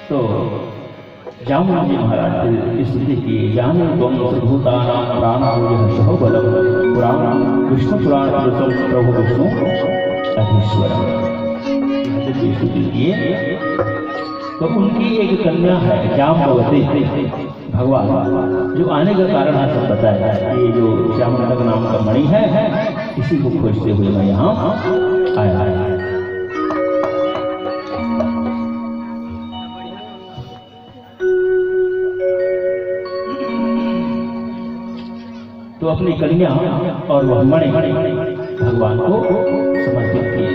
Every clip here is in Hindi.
तो जामुन जी महाराज इस स्तुति की ज्ञान सर्वभूतानां प्राणो बलम पुराण विष्णु पुराण प्रभु विष्णु अधीश्वरम स्तुति किए। तो उनकी एक कन्या है जाम्बवती भगवान, जो आने का कारण है सब बताया है। ये जो श्यामनंदक नाम का मणि है, इसी को खोजते हुए मैं यहाँ आया है। तो अपनी कन्या और वह मणि भगवान को समर्पित किए।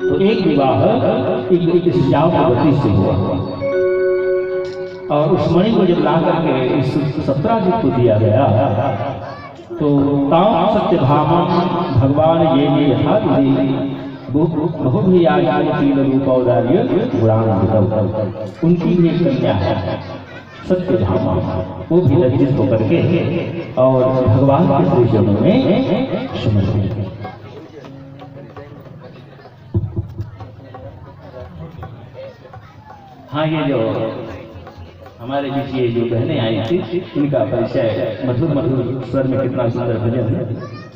तो एक विवाह एक जाम्बवती से हुआ और उस मणि को जब ला करके इस सत्राजित को दिया गया तो ताम सत्यभामा भगवान ये यथा बहु भी आशील रूप औदार्य गुणान्वित। उनकी भी एक कन्या है सत्यभामा, वो भी लज्जित होकर के और भगवान के श्री चरणों में समर्पित। हाँ, ये जो हमारे बीच ये जो बहनें आई थी, इनका परिचय मधुर मधुर स्वर में कितना सुंदर भजन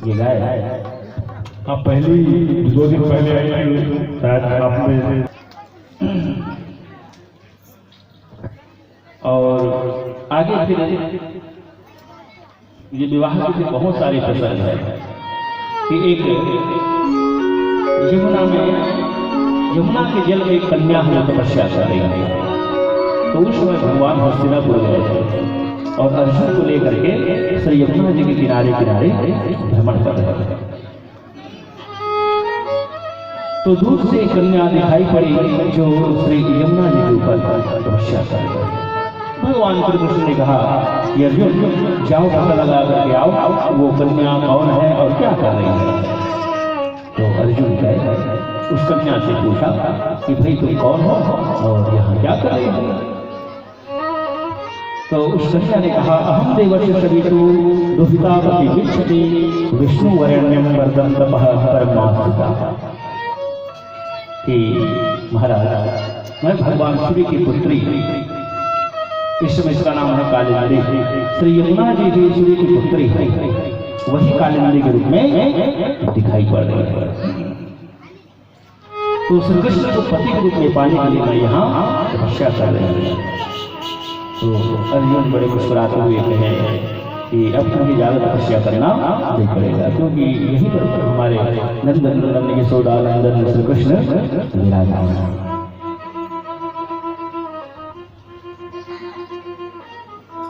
ये गाया है। आप पहली 2 दिन पहले आई थी शायद आपने, और आगे फिर ये विवाह के बहुत सारे प्रसंग है कि एक यमुना के जल में एक कन्या है तपस्या कर रही है। तो उस समय भगवान हस्तिनापुर गए थे और अर्जुन को लेकर के श्री यमुना जी के किनारे किनारे भ्रमण कर रहे थे। तो दूर से एक कन्या दिखाई पड़ी जो श्री यमुना जी के ऊपर तपस्या कर रही है। भगवान श्री कृष्ण ने कहा कि अर्जुन जाओ, पता लगा करके आओ वो कन्या कौन है और क्या कर रही है। तो अर्जुन गए, उस कन्या से पूछा कि भाई तुम कौन हो और यहाँ क्या कर रही हो। तो उस कन्या ने कहा अहम देवस्य सवितु दुहितावती विच्छति विष्णु वरेण्यम वर्धन तपः परमास्थिता। कि महाराज मैं भगवान सूर्य की पुत्री, इस समय इसका नाम है कालिंदी। श्री यमुना जी भी सूर्य की पुत्री है, वही कालिंदी के रूप में दिखाई पड़ रही है। तो श्री कृष्ण को पति के रूप में पाने के लिए मैं यहाँ तपस्या कर रही हूँ। तो अर्जुन बड़े मुस्कुराते हुए कहे कि अब तुम्हें ज्यादा तपस्या करना नहीं पड़ेगा, क्योंकि यहीं पर हमारे नंदन यशोदा नंदन श्री कृष्ण विराजमान है।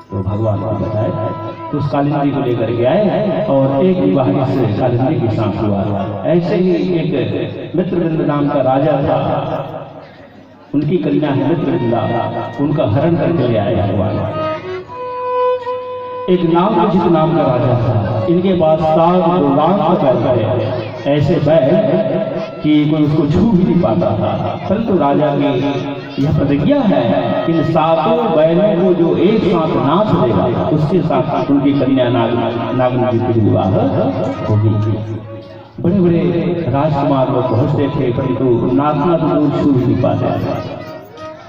तो भगवान को बताया, तो उस कालिंदी को लेकर के आए और एक विवाह से कालिंदी की शांति हुआ। ऐसे ही एक मित्रवृंद नाम का राजा था, उनकी कन्या है मित्रवृंदा, उनका हरण करके ले आए भगवान। एक नागजित नाम का राजा था, इनके पास 7 लाख बैल थे, ऐसे बैल कि कोई उसको छू भी नहीं पाता था। परंतु राजा की यह प्रतिज्ञा है कि इन 7 बैलों को जो एक साथ नाच देगा उसके साथ उनकी कन्या नागनी जी की विवाह होगी। बड़े बड़े राजकुमार लोग पहुंचते थे, परंतु नाचना तो दूर छू भी नहीं पाते।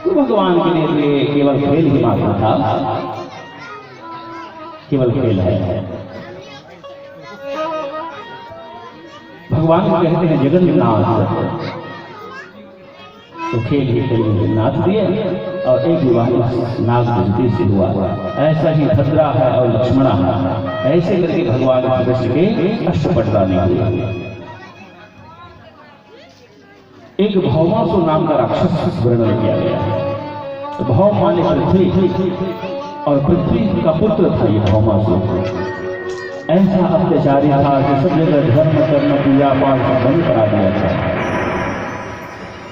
तो भगवान के लिए केवल खेल ही मात्र था, केवल खेल है। भगवान को कहते हैं जगन्नाथ। तो खेल ही खेल में नाथ दिए और एक विवाह नागपंचमी से हुआ। ऐसा ही भद्रा है और लक्ष्मणा है, ऐसे करके भगवान कृष्ण के अष्टपटरानी हुए। एक भौमासुर नाम का राक्षस वर्णन किया गया है। भौम माने पृथ्वी, और पृथ्वी का पुत्र था ये भौमासुर। ऐसा अत्याचारी था कि सब जगह धर्म कर्म पूजा पाठ बंद करा दिया था।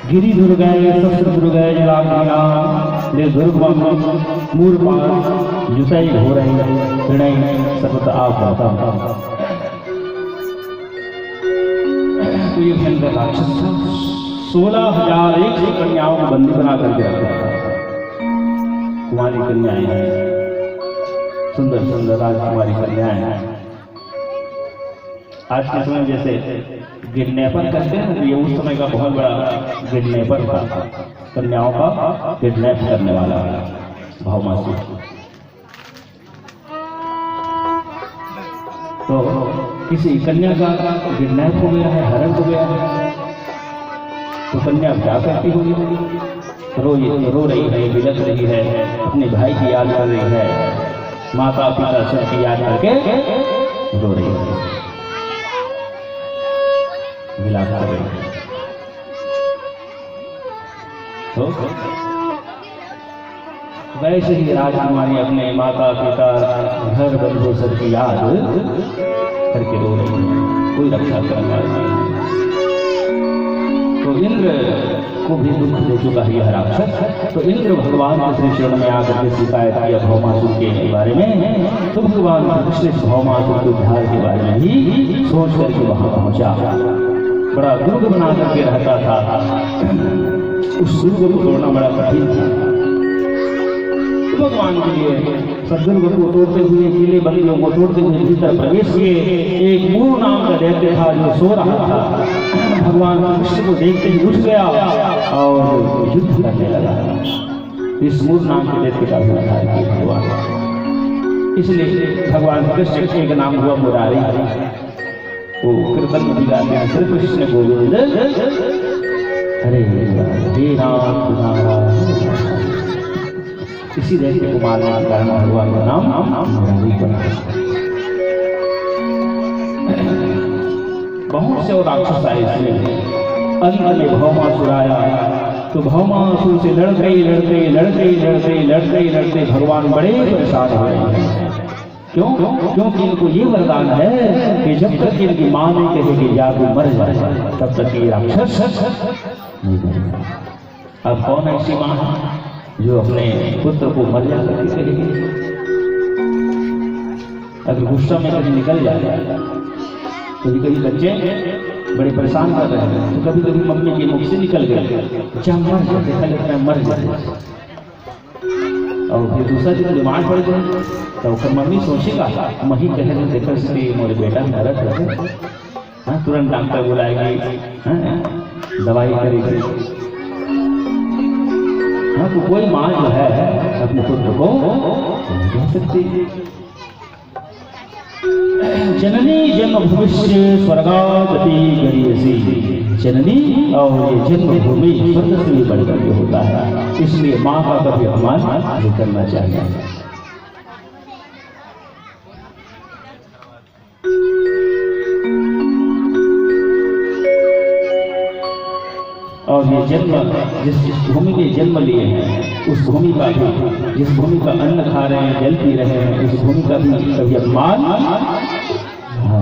गिरी दुर्गय शस्त्र दुर्गय जलाग्निया ले दुर्गम मूर्पास जुतई हो रही हृणय सतत आपदा। तो ये भयंकर राक्षस 16,001 कन्याओं को बंदी बना करके रखा था। कुमारी कन्याएं हैं, सुंदर सुंदर राजकुमारी कन्याएं हैं। आज के समय जैसे किडनैपर करते हैं, तो ये उस समय का बहुत बड़ा किडनैपर था, कन्याओं का किडनैप करने वाला भौमासुर। तो किसी कन्या का किडनैप हो गया है, हरण हो गया है, तो कन्या क्या करती होगी? रो रही है, बिलख रही है, अपने भाई की याद कर रही है, माता पिता सबकी याद करके रो रही है, विलाप कर रही है। तो वैसे ही राजकुमारी अपने माता पिता घर बंधु सबकी याद करके रो रही है, कोई रक्षा करने वाला नहीं। तो इंद्र को भी दुख दे चुका है यह राक्षस। तो इंद्र भगवान के श्री चरण में आकर के शिकायत किया भौमासुर के बारे में। तो भगवान कृष्ण इस भौमासुर के उद्धार के बारे में ही सोच करके वहां पहुंचा। बड़ा दुर्ग बना करके रहता था, उस दुर्ग को तोड़ना बड़ा कठिन था। भगवान के लिए सद्दुर्ग को तोड़ते हुए, किले बंदियों को तोड़ते हुए भीतर प्रवेश किए। एक मूर नाम का दैत्य था जो सो रहा था, भगवान कृष्ण को देखते ही उठ गया और युद्ध करने लगा। इस मूर नाम के दैत्य का उद्धार किया भगवान। इसलिए भगवान कृष्ण के एक नाम हुआ मुरारी। वो कीर्तन में गाते हैं, श्री कृष्ण गोविंद हरे हे राम। इसी दैत्य को मारने के कारण भगवान का नाम मुरारी बना। बहुत से और राक्षस आए इसमें। अंत में भौमासुर आया, तो भौमासुर से लड़ते भगवान बड़े परेशान हो रहे हैं। क्यों? क्योंकि इनको ये वरदान है कि जब तक इनकी मां नहीं कहेगी या तू मर जाए, तब तक ये राक्षस नहीं मरेगा। अब कौन ऐसी मां है जो अपने पुत्र को मर जाकर करेगी? अगर गुस्सा में कभी निकल जाए, कभी कभी बच्चे बड़े परेशान कर रहे हैं, तो कभी कभी मम्मी के मुख से निकल गए क्या मर जाते, मर जाते, और फिर दूसरा दिन बीमार पड़ जाए तो फिर मम्मी सोचेगा मही कहने देखकर से मेरे बेटा नरक है, हाँ तुरंत डॉक्टर बुलाएगी, दवाई करेगी। हाँ तो कोई माँ जो है अपने पुत्र को नहीं कह सकती। जननी जन्म भविष्य स्वर्गागति गरीयसी। जननी और ये जन्म भूमि स्वर्ग से भी बढ़कर के होता है, इसलिए माँ का कभी अपमान नहीं करना चाहिए। और ये जन्म जिस भूमि में जन्म लिए हैं, उस भूमि का भी, जिस भूमि का अन्न खा रहे हैं, जल पी रहे हैं, उस भूमि का भी कभी अपमान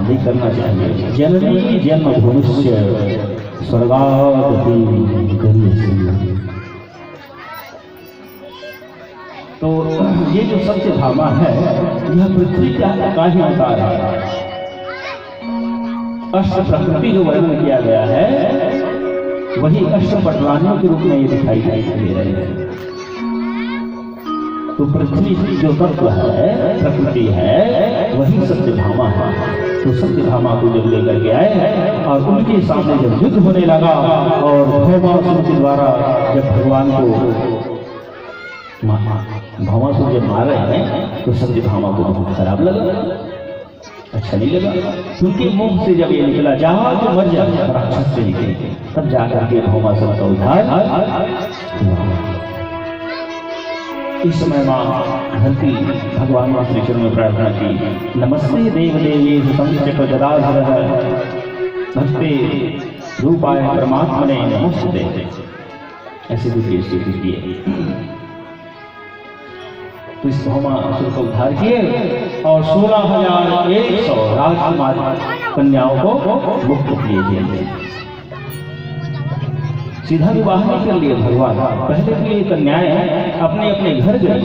नहीं करना चाहिए। जननी जन्म भूमिष्य स्वर्गागति गरीयसी। तो ये जो सत्यभामा है, यह पृथ्वी का ही अवतार है। अष्ट प्रकृति जो वर्णन किया गया है, वही अष्ट पटवानियों के रूप में ये दिखाई दे रहे हैं। तो पृथ्वी जो तत्व है, प्रकृति है, वही सत्यभामा है। तो सत्यभामा को जब लेकर के आए और उनके सामने जब युद्ध होने लगा और भौमासुर के द्वारा जब भगवान को भौमासुर जब मार रहे हैं, तो सत्यभामा को बहुत खराब लगा, अच्छा नहीं लगा, क्योंकि मुंह से जब ये निकला जहां तो मर जाए, राक्षस से निकले, तब जाकर के भौमासुर का उद्धार। इस समय माँ धरती भगवान श्री चरण में प्रार्थना की, नमस्ते देव देवी संचक गदाधर भक्ते रूपाय परमात्मने नमस्ते। ऐसे दूसरी स्थिति किए। तो इस भौमासुर का उद्धार किए और 16,100 राजकुमार कन्याओं को मुक्त किए गए। सीधा विवाह नहीं कर लिए भगवान। पहले तो ये कन्याएं अपने अपने घर गए,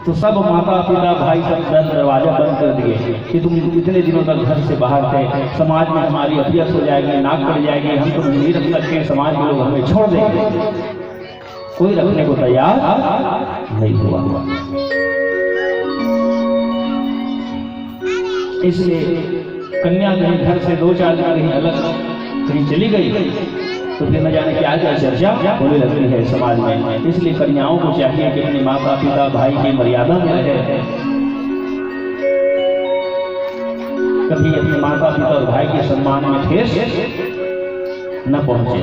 तो सब माता पिता भाई सब दरवाजा बंद कर दिए कि तुम इतने दिनों तक घर से बाहर थे, समाज में हमारी अभियत हो जाएगी, नाक पड़ जाएगी, हम तुम्हें नहीं रख सकते, समाज के लोग हमें छोड़ देंगे। कोई रखने को तैयार नहीं हुआ। इसलिए कन्या कहीं घर से 2-4 दिन कहीं अलग कहीं चली गई तो फिर न जाने क्या क्या चर्चा होने लगती है समाज में। इसलिए कन्याओं को चाहिए कि अपने माता पिता भाई की मर्यादा में रहे, कभी अपने माता पिता और भाई के सम्मान में ठेस न पहुंचे,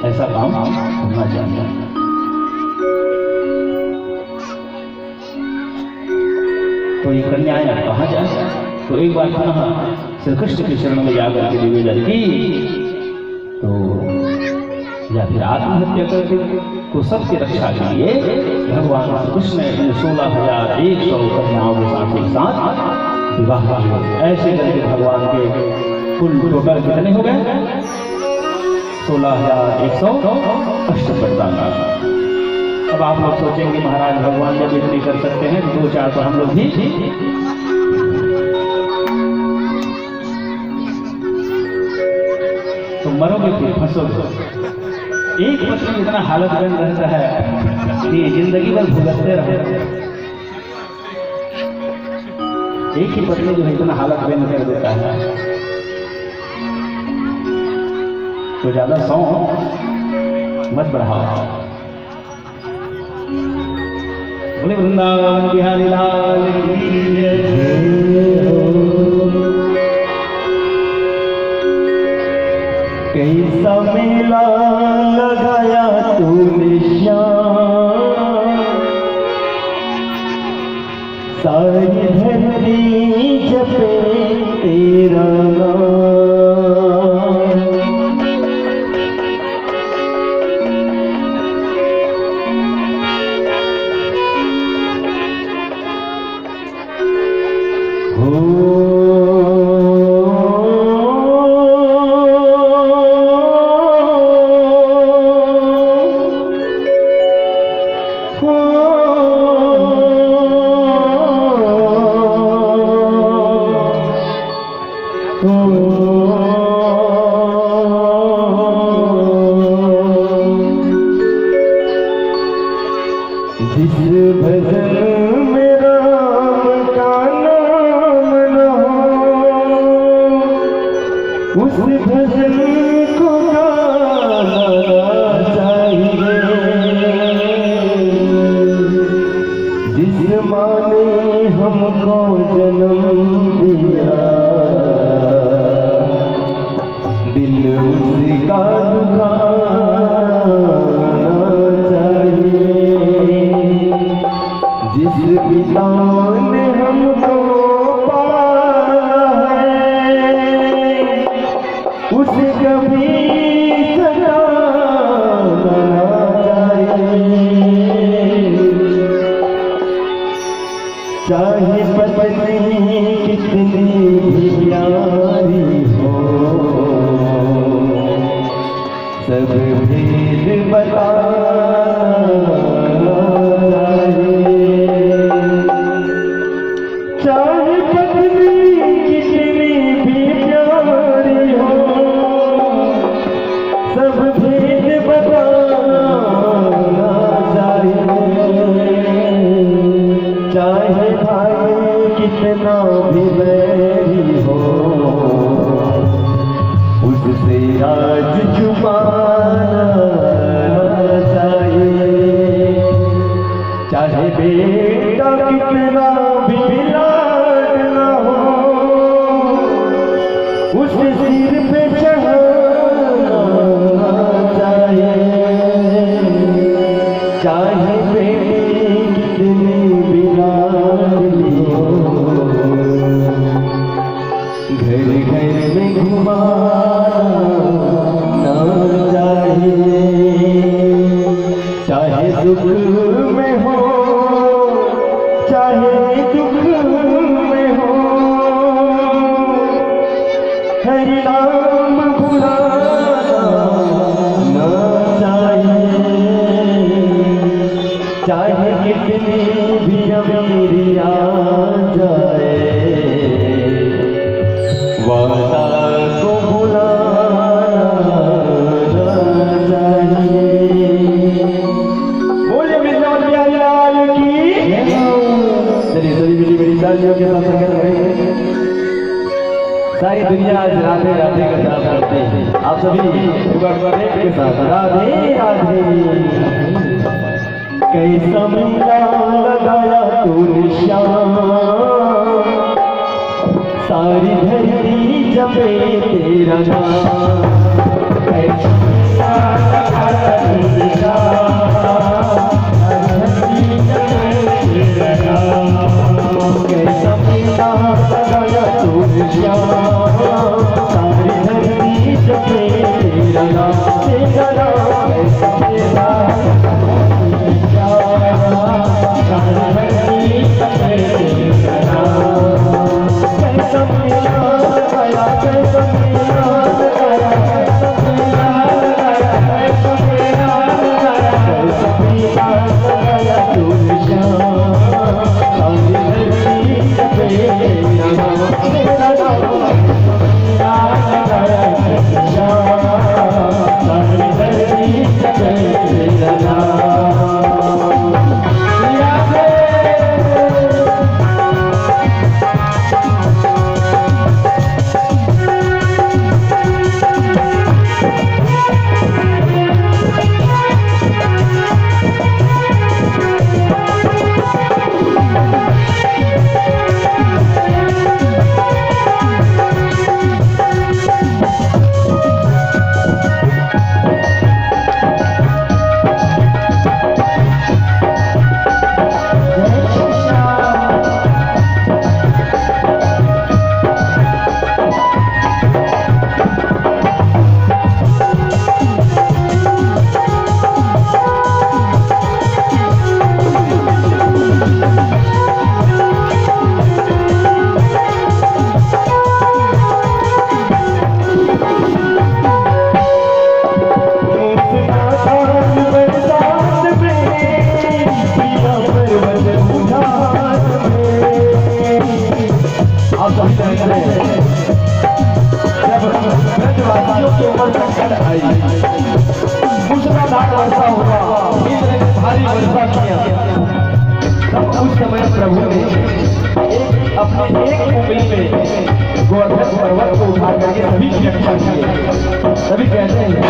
ऐसा काम होना चाहिए। तो ये कन्याएं कहाँ जाए? तो एक बार पुनः श्री कृष्ण के चरण में जाकर के निवेदन की तो या फिर आत्महत्या करके तो सबकी रक्षा के लिए भगवान श्री कृष्ण ने 16,100 कन्याओं के साथ एक साथ विवाह किया। ऐसे करके भगवान के कुल टोटल कितने हो गए? 16,158। अब आप लोग सोचेंगे महाराज भगवान जब इतने कर सकते हैं तो 2-4 तो हम लोग भी तो मरोगे फिर फंसोगे। एक पत्नी इतना हालत बन रहता है कि जिंदगी भर भुगतते रहे। एक ही पत्नी जो है इतना हालत बन कर देता है तो ज्यादा सौंफ मत बढ़ाओ। बोले वृंदावन बिहारी लाल की जय। कैसा मेला लगाया तूने श्याम, सारी धरती जपे तेरा नाम। जिस भजन में राम का नाम न हो, उस भजन को गाना चाहिए। जिस माँ ने हमको जन्म दिया, दिल उसका दुखाना चाहिए। जिस पिता ने हमको पाला है, उसे कभी सताना चाहिए। चाहे पत्नी कितनी भी प्यारी हो, सब भेद बताना चाहिए। चाहे पत्नी कितनी भी प्यारी हो, सब भेद बताना चाहिए। चाहे भाई कितना भी बैरी हो, उससे राज छुपाना चाहिए। चाहे बेटा कितना भी लाडला हो, उसे सिर पे चढ़ाना चाहिए। चाहे बेटी कितनी भी लाडली हो, घर घर में घुमाना चाहिए। चाहे सुख में हो चाहे दुख में हो, हरि नाम भुलाना चाहिए। चाहे कितनी भी अमीरी आ जाए, वादा को भुलाना चाहिए। बोलिए वृंदावन बिहारी लाल की। चलिए सभी मेरी तालियों के साथ संगत करेंगे। सारी दुनिया आज राधे राधे का जाप करते हैं। आप सभी एक बार के साथ राधे राधे। कैसा मेला लगाया तूने श्याम, सारी धरती जपे तेरा नाम। कैसा मेला लगाया तूने श्याम, सारी धरती जपे तेरा नाम। कैसा मेला लगाया तूने श्याम, सारी धरती जपे तेरा नाम। तेरा नाम कैसा मेला उस समय प्रभु ने अपने एक उंगली में गोवर्धन पर्वत को उठा करके सभी की रक्षा की। सभी कहते हैं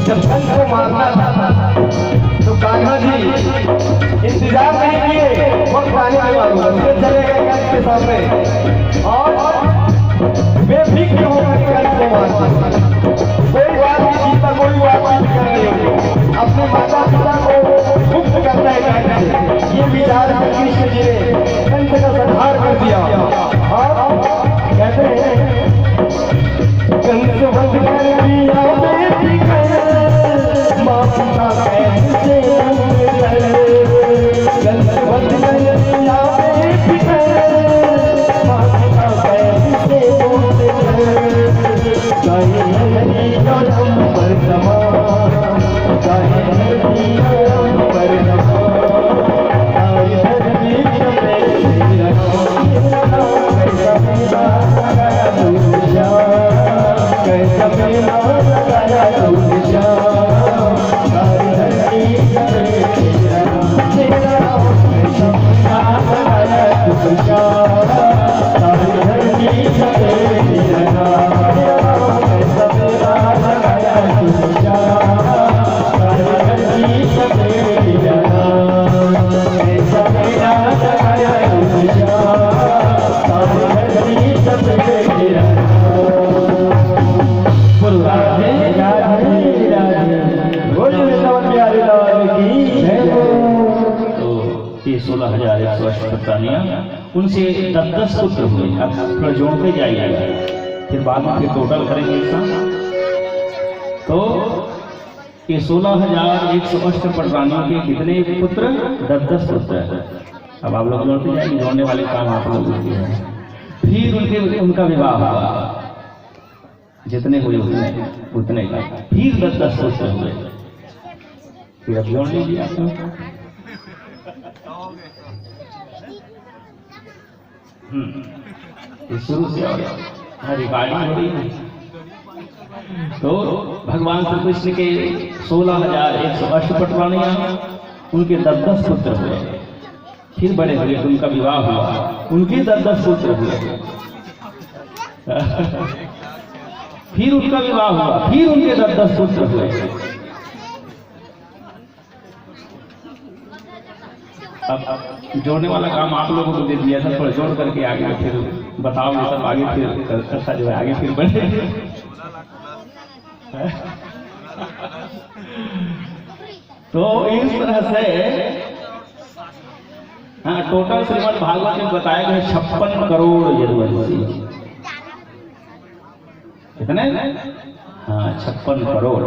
जब धन को मारना था तो कान्हा जी इंतजार नहीं किए, वक्त आने के बाद चले गए कंस के सामने और बेफिक्र होकर कंस को मारना। कोई बात नहीं जीता, कोई बात नहीं करनी होगी, अपने माता पिता को मुक्त करना है कंस से। ये विचार कृष्ण जी ने कंस का संहार कर दिया। और कहते हैं कंस वध कर दिया माता कैसे कंस वध कर दिया माता कैसे पर सारी धरती सफेद लगा सवेरा लगाया तुझा सारी धरती सफेद लगा सवेरा लगाया तुझा सारी धरती सफेद लगा। राधे राधे राधे बोल वृंदावन बिहारी लाल की जय। तो ये 16,108 पत्नियां उनसे 10-10 पुत्र हुए। अब थोड़ा जोड़ते जाइएगा, फिर बाद में फिर टोटल करेंगे एक साथ। तो ये 16,108 पटरानियों के कितने पुत्र? 10-10 पुत्र। अब आप लोग जोड़ते जाएंगे, जोड़ने वाले काम आप लोग के हैं। फिर उनका विवाह हुआ, जितने हुए उतने का, फिर 10-10 पुत्र हुए। फिर अब जोड़ लीजिए आप लोग। शुरू से और रिकॉर्डिंग हो रही है। तो भगवान श्री कृष्ण के 16,108 पटरानियां, उनके 10-10 पुत्र हुए। फिर बड़े हुए, उनका विवाह हुआ, उनके 10-10 पुत्र हुए। फिर उनका विवाह हुआ, फिर उनके 10-10 पुत्र हुए। अब जोड़ने वाला काम आप लोगों को दे दिया था, थोड़ा जोड़ करके आगे फिर बताओ, ये सब आगे फिर कथा जो है आगे फिर बढ़े। तो इस तरह से हाँ, टोटल श्रीमद् भागवत में बताया गया 56 करोड़ यदुवंशी। कितने? हाँ, 56 करोड़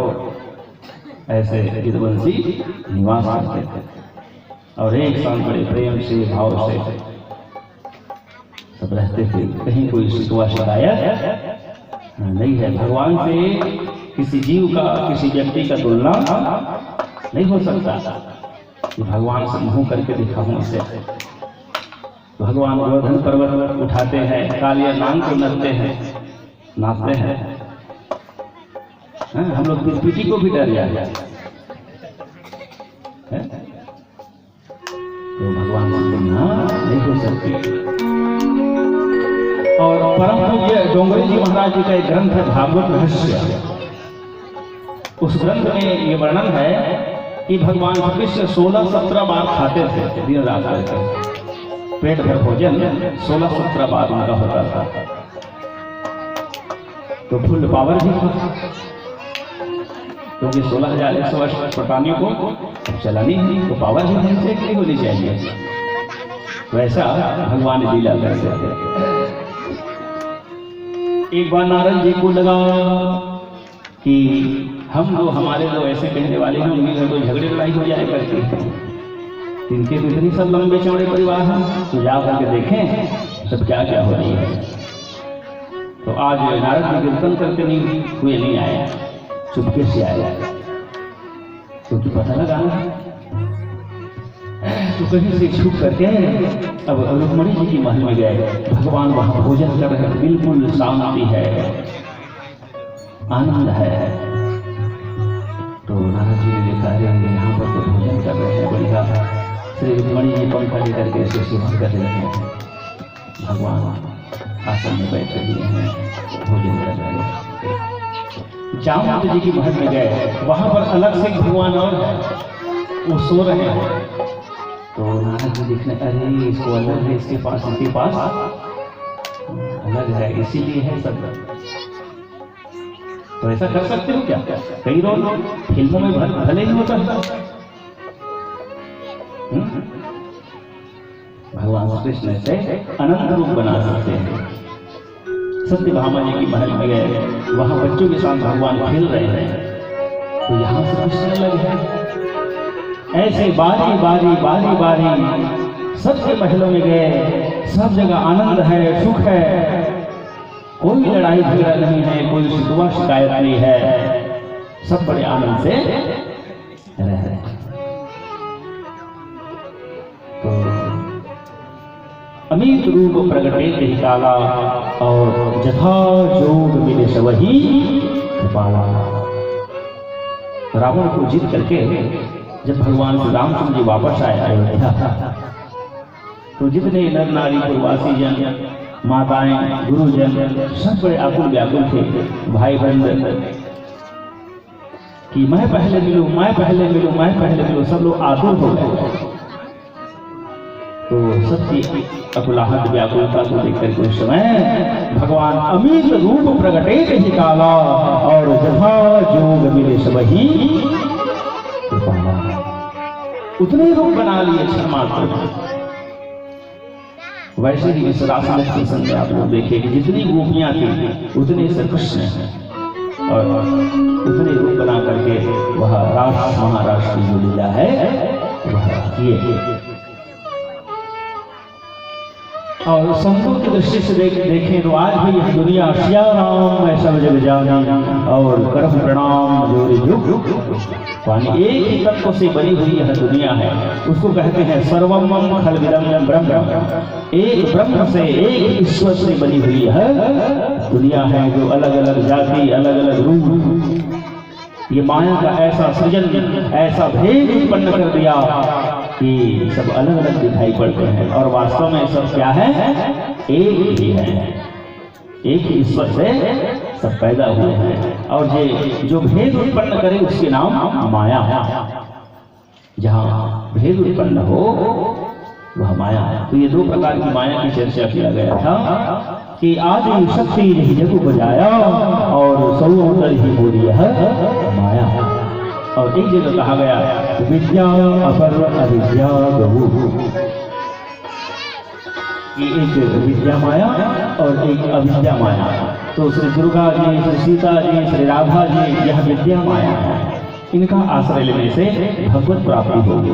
ऐसे यदुवंशी निवास करते थे और एक साथ बड़े प्रेम से भाव से सब रहते थे। कहीं कोई शिकवा शिकायत नहीं है। भगवान से किसी जीव का, किसी व्यक्ति का तुलना नहीं हो सकता कि भगवान से मुँह करके दिखाऊं इसे। भगवान गोवर्धन पर्वत उठाते हैं, कालिया नाम को नाचते हैं। हम लोग पीटी को भी डर जाते हैं। तो भगवान से तुलना नहीं हो सकती। और परम पूज्य डोंगरी जी महाराज जी का एक ग्रंथ है भागवत रहस्य। उस ग्रंथ में ये वर्णन है कि भगवान कृष्ण 16-17 बार खाते थे दिन रात करके। पेट भर भोजन 16-17 बार उनका होता था। तो फुल पावर भी था, क्योंकि 16,108 पटरानियों को चलानी है तो पावर भी नहीं होनी चाहिए। वैसा भगवान लीला करते थे। एक बार नारद जी को लगा कि हम लोग, हमारे लोग ऐसे कहने वाले हैं, उनके घर कोई झगड़े लड़ाई हो जाए करके, इनके तो इतनी सब लंबे चौड़े परिवार हैं, तो जा करके देखें सब क्या क्या हो रही है। तो आज नारद जी कीर्तन करते नहीं आए, चुपके से आया, क्योंकि पता लगा तो कहीं से छूट करके अब रुक्मणी जी की महल में गए। भगवान वहां भोजन कर रहे, बिल्कुल शांति है, आनंद है। तो नारद जी ने देखा, अरे यहाँ पर तो भोजन कर रहे हैं, बढ़िया। श्री रुक्मणी जी पंखा लेकर के ऐसे सेवा कर रहे हैं, भगवान आसन में बैठे हुए हैं, भोजन कर रहे हैं। जामवंत जी की महल में गए, वहां पर अलग से भगवान और वो सो रहे हैं। तो नारद जी देखने, अरे इसको अलग है, इसके पास अलग है, इसीलिए है सब। तो ऐसा कर सकते हो क्या? कई रोल फिल्मों में भले ही होता है। भगवान कृष्ण से अनंत रूप बना सकते हैं। सत्यभामा जी की महल में गए, वहां बच्चों के साथ भगवान खेल रहे हैं, तो यहाँ से कृष्ण अलग है। ऐसे बारी बारी सबके महलों में गए, सब जगह आनंद है, सुख है, कोई लड़ाई झगड़ा नहीं है, कोई शिकवा शिकायत नहीं है, सब बड़े आनंद से रह रहे हैं। तो अमित रूप प्रगटे ही काला और जथा जोग मिले सवही कृपाला। रावण को जीत करके जब भगवान श्री रामचंद्र जी वापस आए अयोध्या, तो जितने नर नारी पूर्वासी जन, माताएं, गुरुजन सब बड़े आकुल व्याकुल थे, भाई बहन कि मैं पहले मिलूं, मैं पहले मिलूं, मैं पहले मिलूं, सब लोग आतुर हो गए। तो सबकी अकुलाहट व्याकुलता को देखकर के उस समय भगवान अमित रूप प्रगटे ही काला और जहाँ जोग मिले सब ही उतने रूप बना लिए क्षमात्र। वैसे ही इस रासलीला संग आप लोग देखिए कि जितनी गोपियां थी उतने से कृष्ण हैं और उतने रूप बना करके वह रास महाराज की जो लीला है वह किए। और संतों की दृष्टि से देखें तो आज भी यह दुनिया सिया राम है सब जग जानी और करम प्रणाम जोरे जुग पानी एक ही तत्व से बनी हुई यह दुनिया है। उसको कहते हैं सर्वम खलविदम ब्रह्म, एक ब्रह्म से एक ईश्वर से बनी हुई है दुनिया है जो अलग अलग जाति अलग अलग रूप, ये माया का ऐसा सृजन ऐसा भेद उत्पन्न कर दिया कि सब अलग अलग दिखाई पड़ते हैं और वास्तव में सब क्या है, एक ही है, एक ही ईश्वर से सब पैदा हुए हैं। और ये जो भेद उत्पन्न करे उसके नाम माया है। जहाँ भेद उत्पन्न हो वह माया है। तो ये दो प्रकार की माया की चर्चा किया गया था कि आदि शक्ति ही जग बजाया और सौर ही हो रही है माया। और एक जगह कहा गया विद्या अपर अविद्या बहु, कि एक विद्या माया और एक अविद्या माया। तो श्री दुर्गा जी, श्री सीता जी, श्री राधा जी यह विद्या माया है, इनका आश्रय लेने से भगवत प्राप्ति होगी।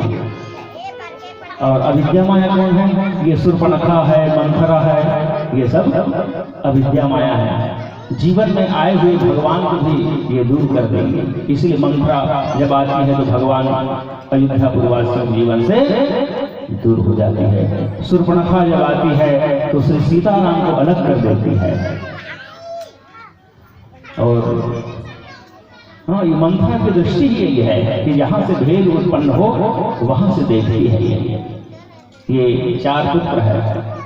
और अविद्या माया कौन है? ये शूर्पणखा है, मंथरा है, ये सब अविद्या माया है। जीवन में आए हुए भगवान को भी ये दूर कर देंगे। इसलिए मंथरा जब आती है तो भगवान अयोध्या पूर्वासी जीवन से दूर हो जाती है। शूर्पणखा जब आती है तो श्री सीताराम को अलग कर देती है। और हाँ, ये मंथरा की दृष्टि यही है कि जहाँ से भेद उत्पन्न हो वहां से देखती है। ये चार पुत्र है,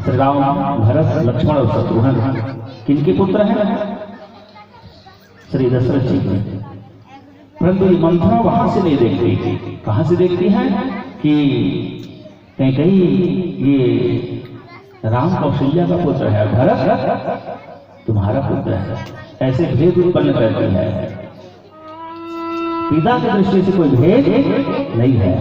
श्री राम, भरत, लक्ष्मण और शत्रुघ्न। किनके पुत्र हैं? श्री दशरथ जी के। परंतु ये मंथरा वहां से नहीं देखती। कहां से देखती है कि कहीं ये राम कौशल्या का पुत्र है, भरत तुम्हारा पुत्र है, ऐसे भेद उत्पन्न करती है। पिता की दृष्टि से कोई भेद नहीं है।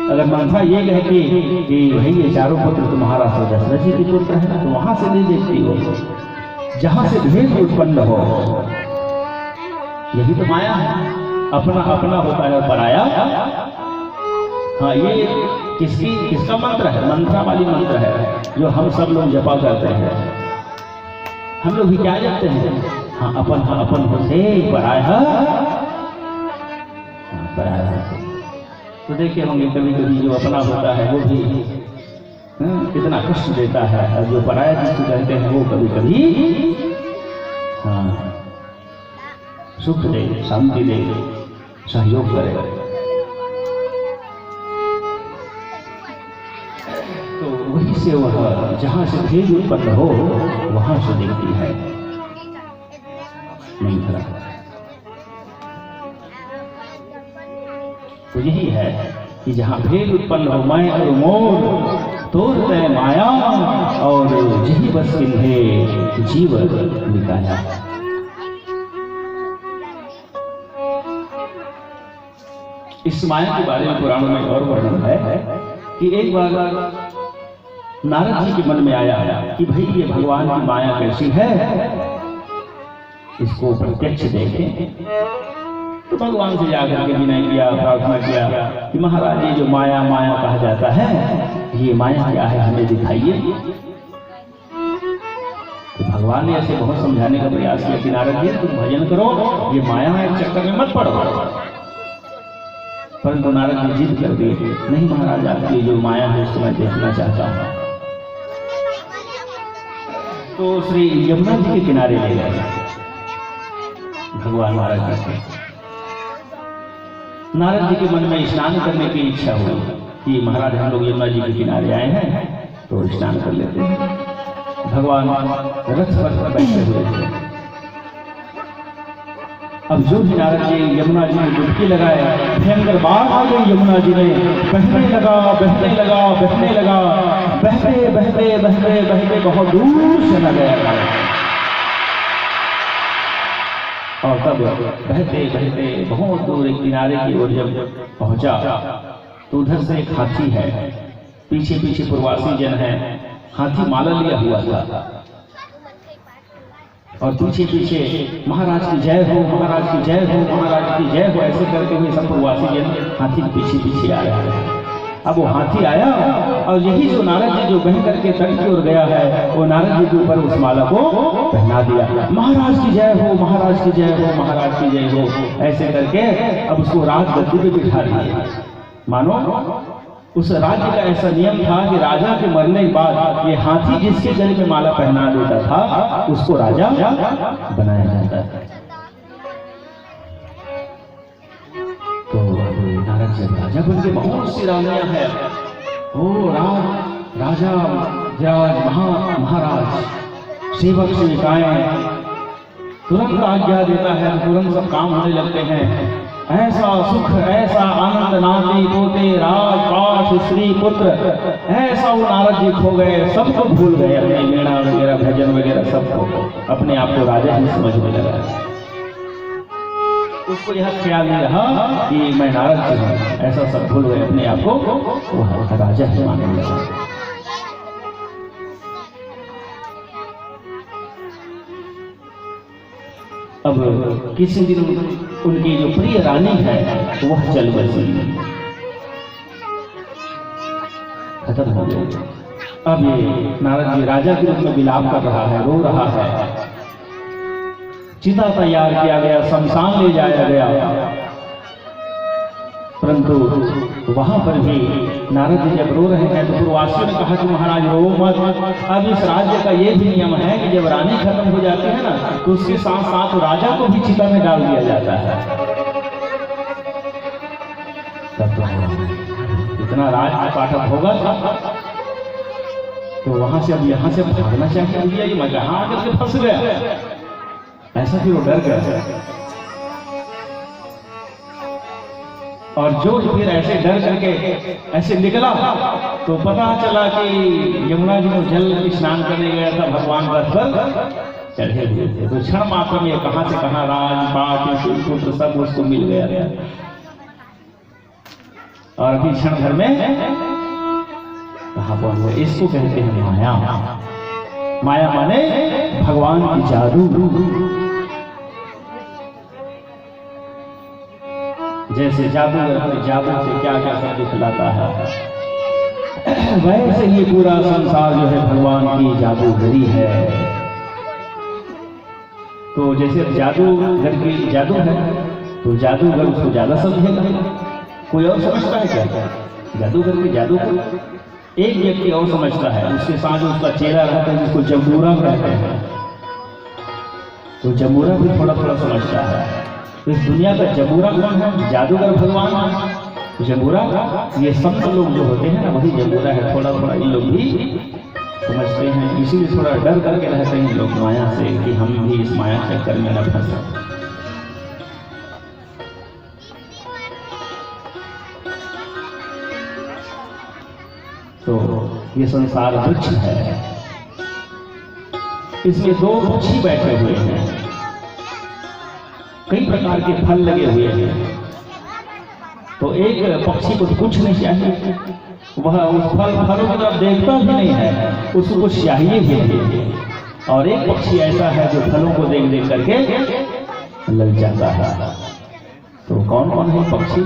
अगर मंथरा ये कहती कि भाई ये चारों पुत्र तुम्हारा श्री दशरथ जी के पुत्र है तो वहां से नहीं देखती हो, जहां से भेद उत्पन्न हो। यही तो माया है, अपना अपना होता है पराया। हाँ, ये किसका मंत्र है? मंत्रा वाली मंत्र है जो हम सब लोग जपा करते हैं। हम लोग भी क्या जपते हैं? हाँ, अपन होते पराया पराया। तो देखिए होंगे कभी कभी जो अपना होता है वो भी कितना कष्ट देता है, और जो पराया जिसको कहते हैं वो कभी कभी हाँ सुख दे, शांति दे, सहयोग करे। तो वही से वह जहां से भेद उत्पन्न हो वहां से दिखती है मंथरा। तो यही है कि जहां भेद उत्पन्न हो मैं और मोर तोड़ते माया और यही बस किन्हे जीव निकाया। इस माया के बारे में पुराणों में और वर्णन है कि एक बार नारद जी के मन में आया कि भाई ये भगवान की माया कैसी है, इसको प्रत्यक्ष देखें। तो भगवान से जाकर के विनय किया, प्रार्थना किया कि महाराज ये जो माया माया कहा जाता है ये माया क्या है, हमें दिखाइए। तो भगवान ने ऐसे बहुत समझाने का प्रयास किया कि नारद जी तुम भजन करो, ये माया के चक्कर में मत पड़ो। परंतु नारद जी जिद कर दिए, नहीं महाराज आपकी जो माया है उसको मैं देखना चाहता हूँ। तो श्री यमुना जी के किनारे ले गए भगवान महाराज जी। नारद जी के मन में स्नान करने की इच्छा हुई कि महाराज हम लोग यमुना जी के किनारे आए हैं तो स्नान कर लेते हैं। भगवान रथ पर बैठे हुए थे। अब जो भी नारद जी यमुना जी में डुबकी लगाए, भयंकर बाढ़ आ गई यमुना जी में, बहने लगा बहने लगा बहने लगा, बहते बहते बहते बहते बहुत दूर चला गया। और तब बहते बहते बहुत दूर एक किनारे की ओर जब पहुंचा तो उधर से एक हाथी है, पीछे पीछे प्रवासी जन है, हाथी माला लिया हुआ था और पीछे पीछे महाराज की जय हो, महाराज की जय हो, महाराज की जय हो, ऐसे करते हुए सब प्रवासी जन हाथी के पीछे पीछे आ रहे हैं। अब वो हाथी आया और यही जो नारद जी जो बह करके तट की ओर गया है, वो नारद जी के ऊपर उस माला को पहना दिया। महाराज की जय हो, महाराज की जय हो, महाराज की जय हो, ऐसे करके अब उसको राजगद्दी पे बिठा दिया। मानो उस राज्य का ऐसा नियम था कि राजा के मरने के बाद ये हाथी जिसके गले में माला पहना देता था उसको राजा बनाया जाता था। तो नारद जब राजा बन के बहुत सी रानियां हैं, ओ राजा विराज महाराज सेवक सेविकाएं तुरंत आज्ञा देता है, तुरंत सब काम होने लगते हैं। ऐसा सुख ऐसा आनंद नाती पोते राजपाट स्त्री पुत्र, ऐसा वो नारद जी खो गए, सबको भूल गए, अपने वीणा वगैरह भजन वगैरह सबको, अपने आप को राजा ही समझने लगा। उसको यह ख्याल नहीं रहा कि मैं नारद जी हूँ, ऐसा सब भूल गए, अपने आप को वो राजा ही मानने लगा। अब किसी दिन उनकी जो प्रिय रानी है वह चल बसी, खत्म हो गई। अब ये नारद जी राजा के रूप में विलाप कर रहा है, रो रहा है। चिता तैयार किया गया, शमशान ले जाया गया, परंतु वहां पर भी नारद जी जब रो रहे हैं तो पूर्ववासियों ने कहा कि महाराज रो मत, अब इस राज्य का ये भी नियम है कि जब रानी खत्म हो जाती है ना तो उसके साथ साथ राजा को भी चिता में डाल दिया जाता है। तब तो इतना राज पाठक होगा तो वहां से अब यहाँ से भागना चाहिए कि मैं जहां आकर के फंस गया, ऐसा फिर वो डर गया। और जो फिर ऐसे डर करके ऐसे निकला तो पता चला कि यमुना जी में जल स्नान करने गया था, भगवान रथ पर चढ़े हुए थे। तो क्षण मात्र में कहां से कहां राजपाट पुत्र सब उसको मिल गया और अभी क्षण भर में कहां पहुंच गए। इसको कहते हैं माया। माया माने भगवान की जादू। जैसे जादूगर अपने जादू से क्या क्या सब दिखलाता है, वैसे ये पूरा संसार जो है भगवान की जादूगरी है। तो जैसे जादूगर की जादू है तो जादूगर उसको ज्यादा समझेगा। कोई और समझता है क्या? जादूगर की जादू को एक व्यक्ति और समझता है, उसके साथ जो उसका चेहरा रहता है जिसको जमूरा कहते हैं, तो जमूरा भी थोड़ा थोड़ा समझता है। तो इस दुनिया का जमूरा कौन है? जादूगर भगवान है। जमूरा ये संत लोग जो होते हैं ना वही जमूरा है। थोड़ा थोड़ा ये लोग भी समझते हैं, इसीलिए थोड़ा डर करके रहते हैं लोग माया से कि हम भी इस माया चक्कर में न फंसे। तो ये संसार वृक्ष है, इसमें दो पक्षी बैठे हुए हैं, कई प्रकार के फल लगे हुए हैं। तो एक पक्षी को कुछ नहीं चाहिए, वह उस फलों की तरफ देखता भी नहीं है, उसको कुछ चाहिए भी नहीं। और एक पक्षी ऐसा है जो फलों को देख देख करके लग जाता है। तो कौन कौन है पक्षी?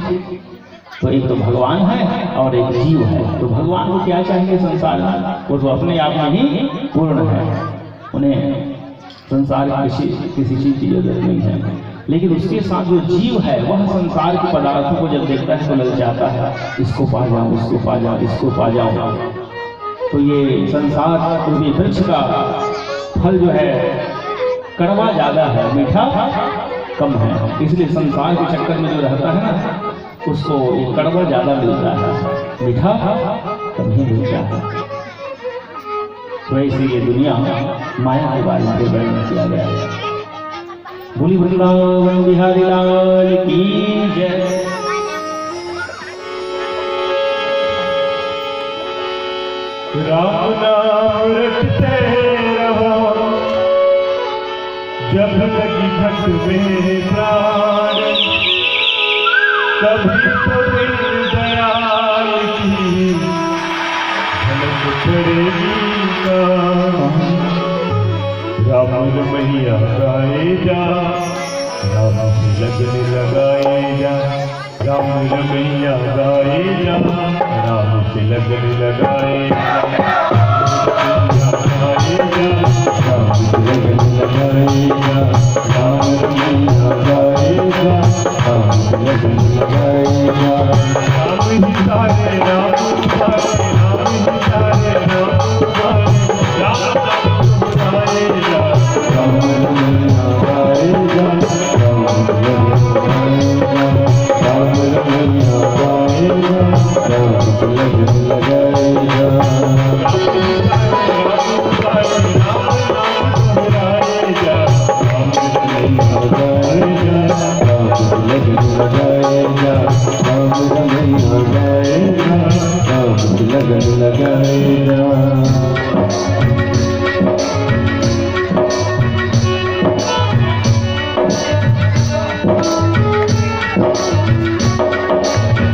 तो एक तो भगवान है और एक जीव है। तो भगवान को क्या चाहिए संसार में? वो तो अपने आप में ही पूर्ण है, उन्हें संसार की किसी चीज की जरूरत नहीं है। लेकिन उसके साथ जो जीव है वह संसार के पदार्थों को जब देखता है तो लग जाता है, इसको पा जाऊं, इसको पा जाऊं, इसको पा जाऊं। तो ये संसार रूपी वृक्ष का फल जो है कड़वा ज्यादा है, मीठा कम है। इसलिए संसार के चक्कर में जो रहता है ना उसको ये कड़वा ज्यादा मिलता है, मीठा कम ही मिलता है। वैसे ये दुनिया माया के बारे में वर्णन किया गया है। बोली वृंदावन बिहारी लाल की जय। राम नाम रटते रहो जब लगी घट में प्राण, कभी तो दिल दयाल की झलक पड़ेगी का। राम मैया गाए जा, राम से लगन लगाए जा, राम मैया गाए जा, राम से लगन लगाए जा, राम से लगन लगाए जा, राम मैया गाए जा, राम से लगन लगाए जा। राम ही सारे राम तुम्हारे, राम ही सारे राम तुम्हारे, राम गाए जा, राम मैया गाए जा, राम से लगन लगाए जा, राम से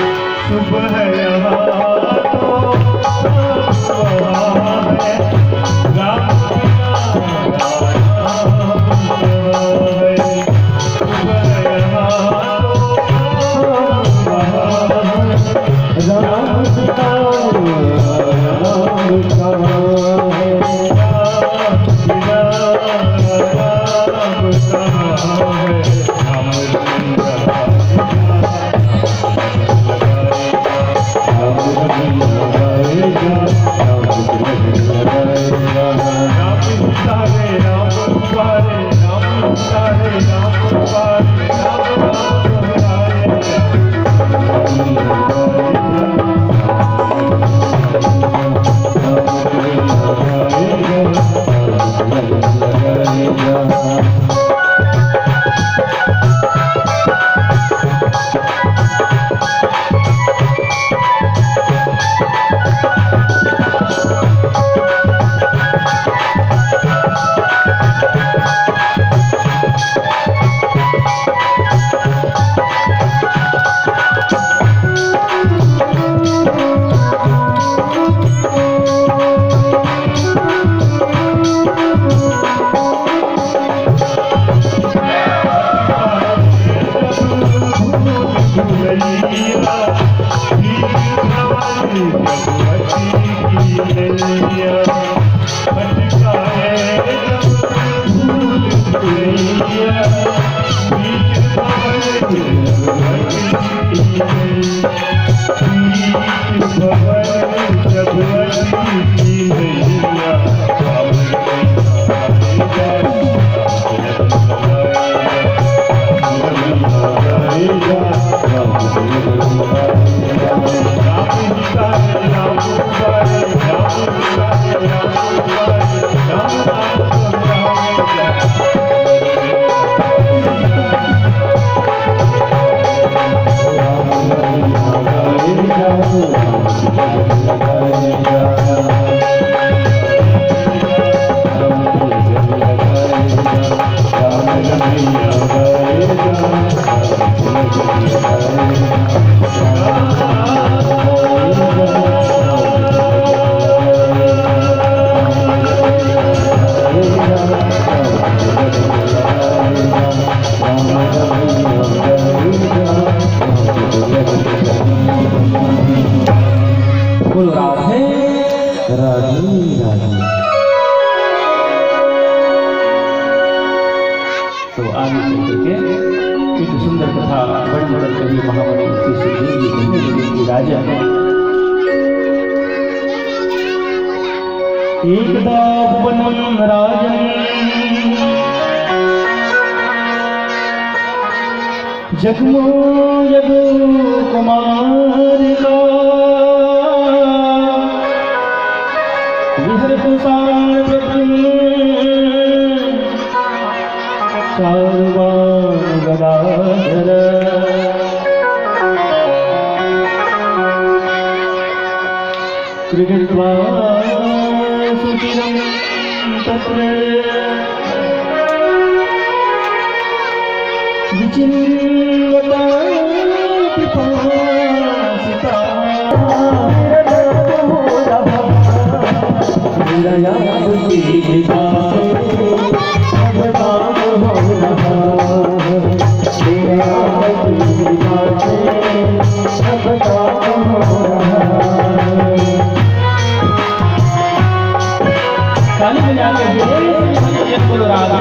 लगन लगाए जा। Ram राधे राधे। तो आगे चल करके एक सुंदर कथा वर्णन कवि महामणि श्री सुखदेव जी कहने लगे कि राजा एकदा उपवनं राजन् जगमो यदु कुमारिका विहरतु साम्प्रतिम् सर्वान् गदाधर क्रीडित्वा सुचिरं तत्र विचिन्वता पिपासिता विरया बुद्धि विकासे भगवान हो रहा। विरया बुद्धि विकासे भगवान हो रहा। ताली बजा के बोल ये बोल राधा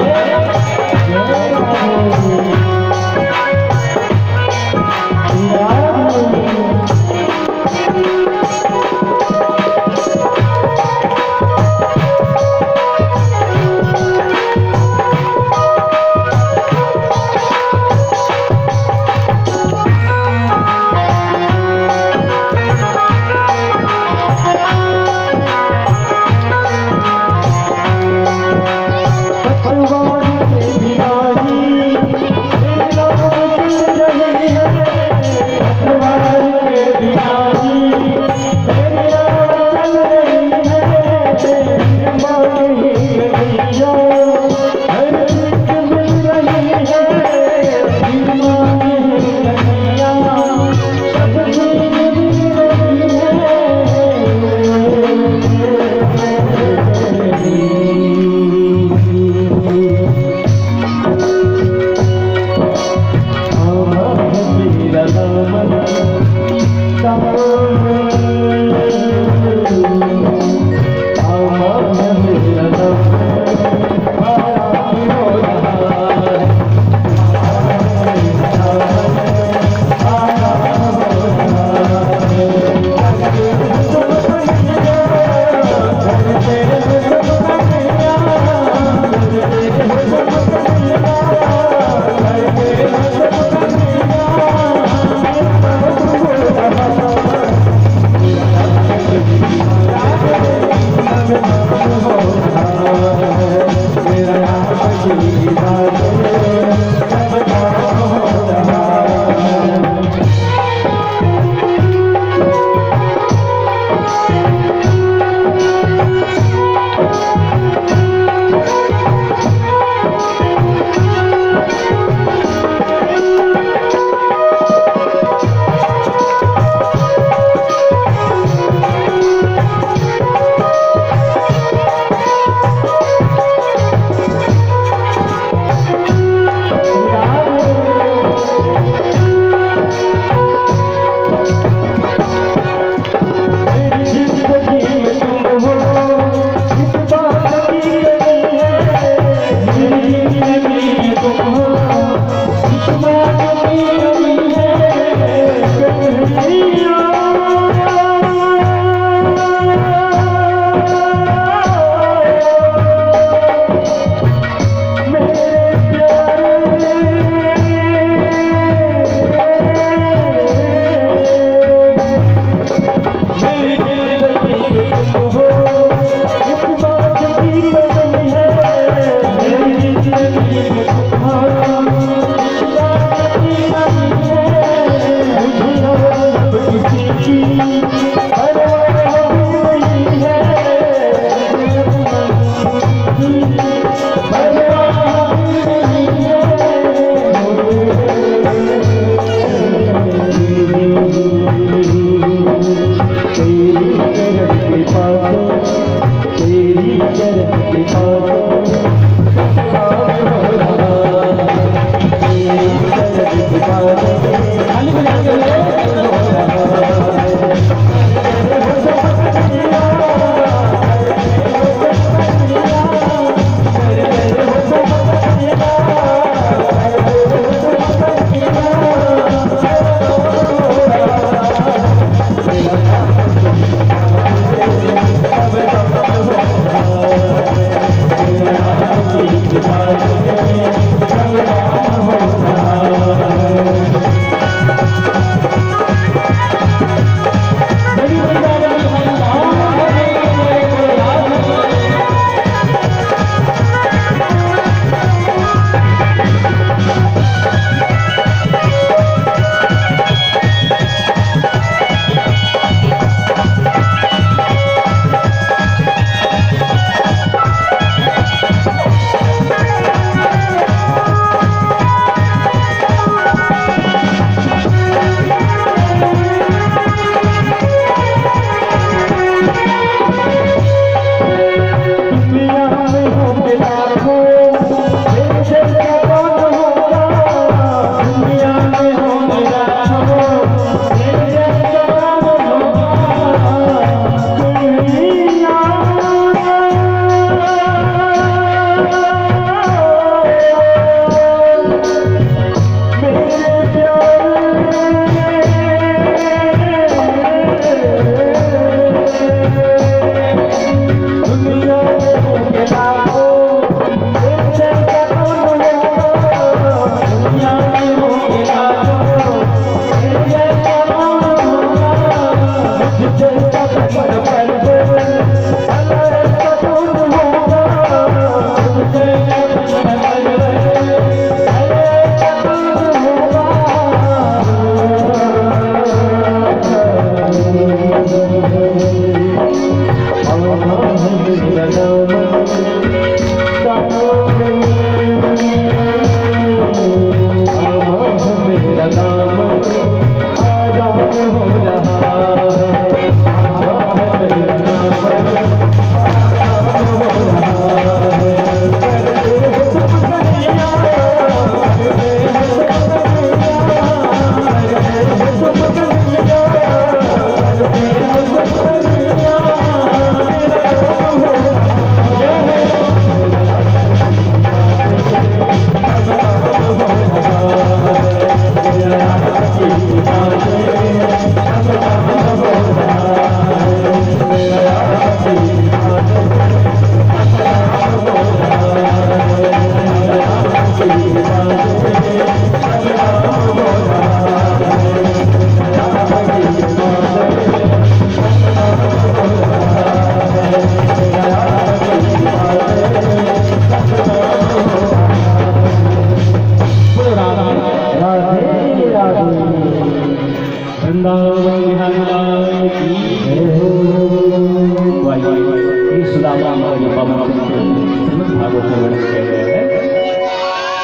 सुदामा का जो पवन चरित्र श्रीमद् भागवत में वर्णन किया गया है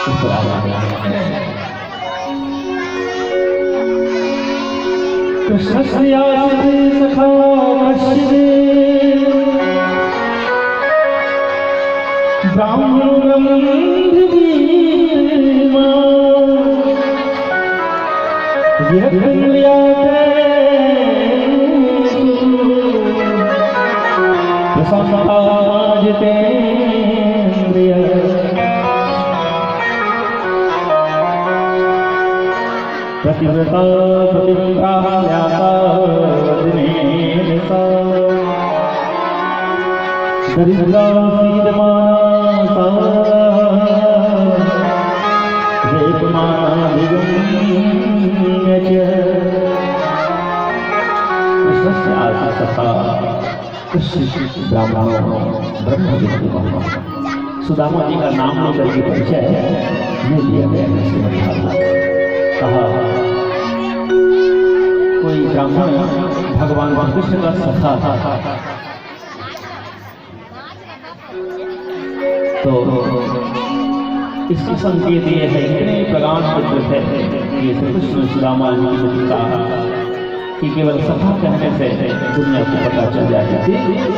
इस प्रकार है। कृष्ण सखा ब्राह्मण प्रतिव्रता प्रतिव्राता दरिद्रा सीदमाना रेतमाना दिगम्य च कृष्णस्य आसक्ता कृष्ण ब्राह्मणों ब्रह्म सुदामा जी का नाम लेकर के परिचय ये दिया गया है श्रीमद् भागवत। कहा कोई ब्राह्मण भगवान कृष्ण का सखा था तो इसके संकेत ये है इतने प्रगाढ़ पुत्र थे ये श्री कृष्ण सुदामा जी की भूमिका कि केवल सखा कहने से दुनिया को पता चल जाती थी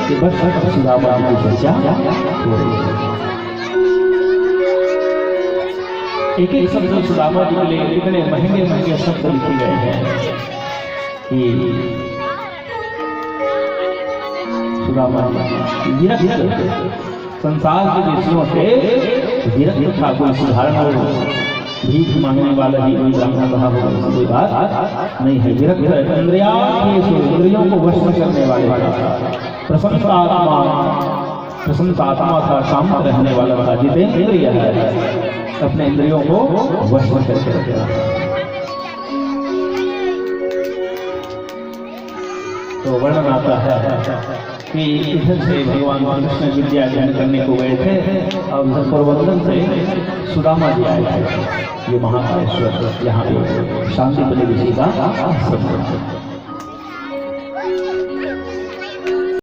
कि बस सुदामा जी की चर्चा हो रही है। एक एक शब्द सुदामा जी के लिए इतने महंगे महंगे शब्द लिखे गए हैं कि सुदामा जी संसार के विषयों से विरक्त था। कोई सुधारण हो भीख मांगने वाला ही कोई ब्राह्मण रहा हो कोई बात नहीं है। विरक्त इंद्रियों को वश में करने वाले प्रसन्न आत्मा था, शांत रहने वाला था, जितेंद्रिय है, अपने इंद्रियों को वश में करके रखेगा। तो वर्णन आता है कि इधर से भगवान कृष्ण विद्या अध्ययन करने को गए थे और उधर प्रबंधन से सुदामा जी आए थे। ये महाकालेश्वर यहाँ पे शांति बने ऋषि का आश्रम है।